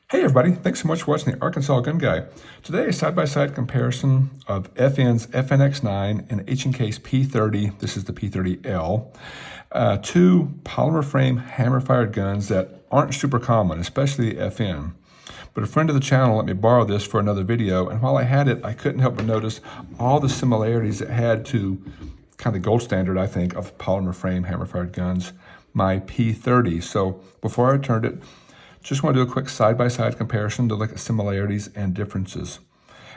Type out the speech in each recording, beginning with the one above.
Hey everybody, thanks so much for watching the Arkansas Gun Guy. Today a side-by-side comparison of FN's FNX9 and H&K's P30, this is the P30L, two polymer frame hammer-fired guns that aren't super common, especially the FN. But a friend of the channel let me borrow this for another video, and while I had it, I couldn't help but notice all the similarities it had to kind of the gold standard, I think, of polymer frame hammer-fired guns, my P30. So before I turned it, just want to do a quick side-by-side comparison to look at similarities and differences.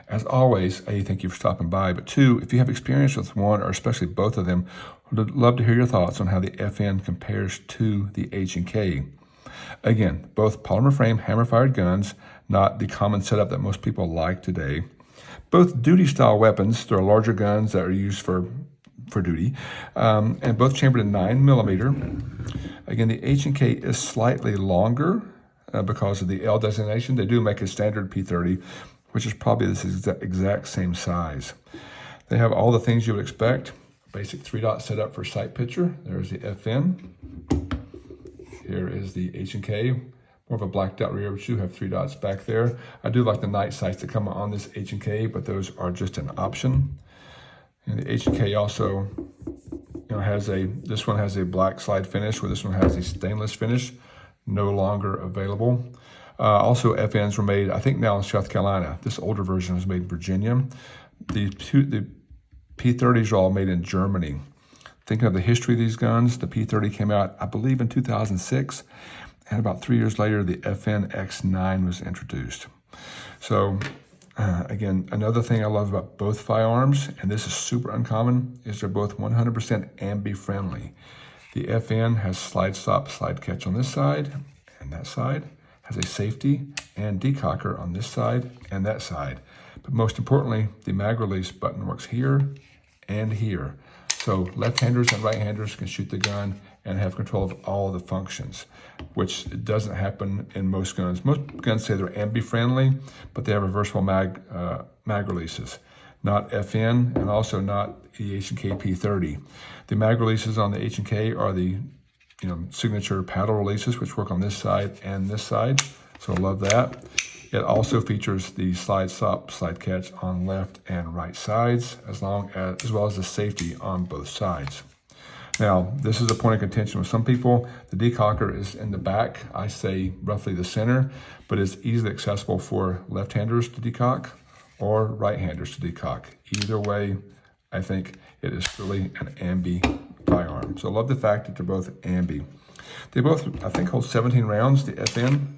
As always, A, thank you for stopping by, but two, if you have experience with one or especially both of them, I'd love to hear your thoughts on how the FN compares to the H&K. Again, both polymer frame hammer-fired guns, not the common setup that most people like today. Both duty-style weapons, they're larger guns that are used for duty, and both chambered in 9mm. Again, the H&K is slightly longer, because of the L designation. They do make a standard P30, which is probably this exact same size. They have all the things you would expect. Basic 3-dot setup for sight picture. There's the FN. Here is the H&K. More of a blacked out rear, but you have 3 dots back there. I do like the night sights that come on this H&K, but those are just an option. And the H&K also this one has a black slide finish, where this one has a stainless finish. No longer available. Also, FNs were made, I think now in South Carolina. This older version was made in Virginia. The P30s are all made in Germany. Thinking of the history of these guns, the P30 came out, I believe, in 2006. And about 3 years later, the FNX9 was introduced. So, again, another thing I love about both firearms, and this is super uncommon, is they're both 100% ambi-friendly. The FN has slide stop, slide catch on this side and that side, has a safety and decocker on this side and that side. But most importantly, the mag release button works here and here. So left-handers and right-handers can shoot the gun and have control of all the functions, which doesn't happen in most guns. Most guns say they're ambi-friendly, but they have reversible mag releases. Not FN, and also not the H&K P30. The mag releases on the H&K are the signature paddle releases, which work on this side and this side. So I love that. It also features the slide stop, slide catch on left and right sides, as well as the safety on both sides. Now, this is a point of contention with some people. The decocker is in the back, I say roughly the center, but it's easily accessible for left-handers to decock or right-handers to decock. Either way, I think it is truly an ambi firearm. So I love the fact that they're both ambi. They both, I think, hold 17 rounds. The FN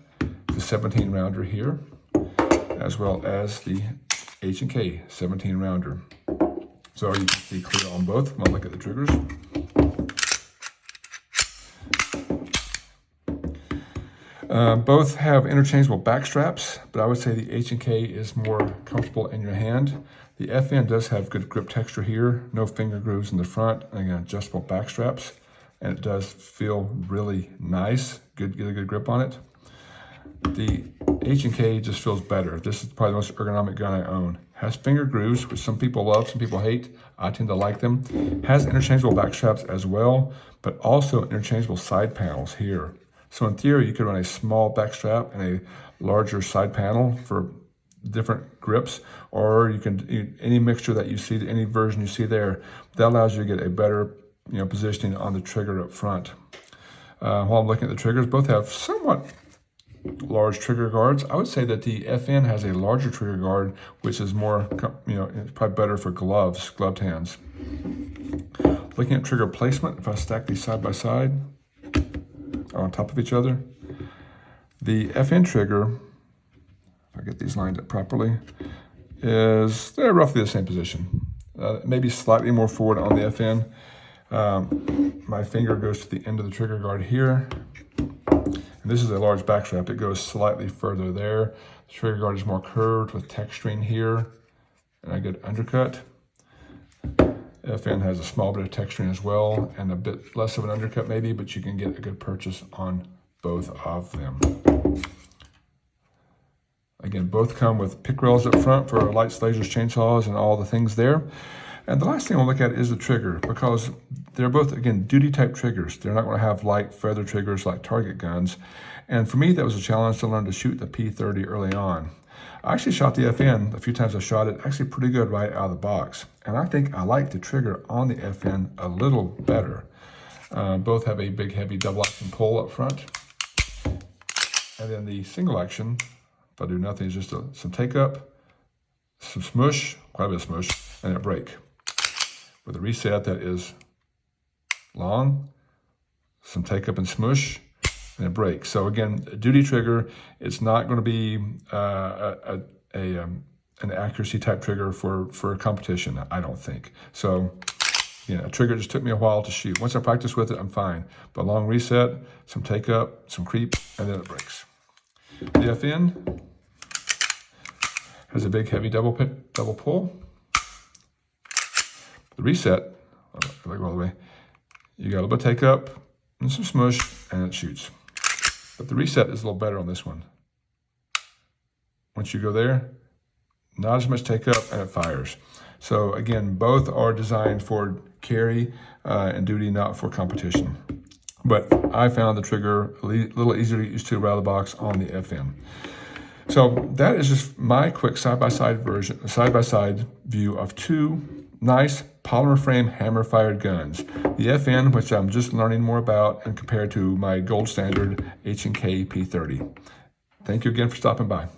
is a 17-rounder here, as well as the H&K 17-rounder. So you can see clear on both. I'm gonna look at the triggers. Both have interchangeable back straps, but I would say the H&K is more comfortable in your hand. The FN does have good grip texture here, no finger grooves in the front, and again, adjustable back straps, and it does feel really nice. Get a good grip on it. The H&K just feels better. This is probably the most ergonomic gun I own. Has finger grooves, which some people love, some people hate. I tend to like them. Has interchangeable back straps as well, but also interchangeable side panels here. So in theory, you could run a small back strap and a larger side panel for different grips, or you can any mixture that you see, any version you see there, that allows you to get a better positioning on the trigger up front. While I'm looking at the triggers, both have somewhat large trigger guards. I would say that the FN has a larger trigger guard, which is more, it's probably better for gloved hands. Looking at trigger placement, if I stack these side by side, on top of each other, the FN trigger, if I get these lined up properly, they're roughly the same position. Maybe slightly more forward on the FN. My finger goes to the end of the trigger guard here. And this is a large back strap. It goes slightly further there. The trigger guard is more curved with texturing here, and I get undercut. FN has a small bit of texturing as well, and a bit less of an undercut maybe, but you can get a good purchase on both of them. Again, both come with pick rails up front for lights, lasers, chainsaws, and all the things there. And the last thing I'll look at is the trigger, because they're both, again, duty type triggers. They're not going to have light feather triggers like target guns. And for me, that was a challenge to learn to shoot the P30 early on. I actually shot the FN, a few times I shot it, actually pretty good right out of the box. And I think I like the trigger on the FN a little better. Both have a big, heavy double action pull up front. And then the single action, if I do nothing, is just some take up, some smush, quite a bit of smush, and a break. With a reset that is long, some take up and smush, and a break. So again, a duty trigger, it's not going to be an accuracy type trigger for a competition, I don't think. So, a trigger just took me a while to shoot. Once I practice with it, I'm fine. But long reset, some take up, some creep, and then it breaks. The FN has a big, heavy double pull. The reset, if I go all the way, you got a little bit of take up and some smush, and it shoots. But the reset is a little better on this one. Once you go there, not as much take up, and it fires. So again, both are designed for carry and duty, not for competition. But I found the trigger a little easier to get used to right out of the box on the FN. So that is just my quick side-by-side view of two nice polymer frame hammer-fired guns. The FN, which I'm just learning more about, and compared to my gold standard H&K P30. Thank you again for stopping by.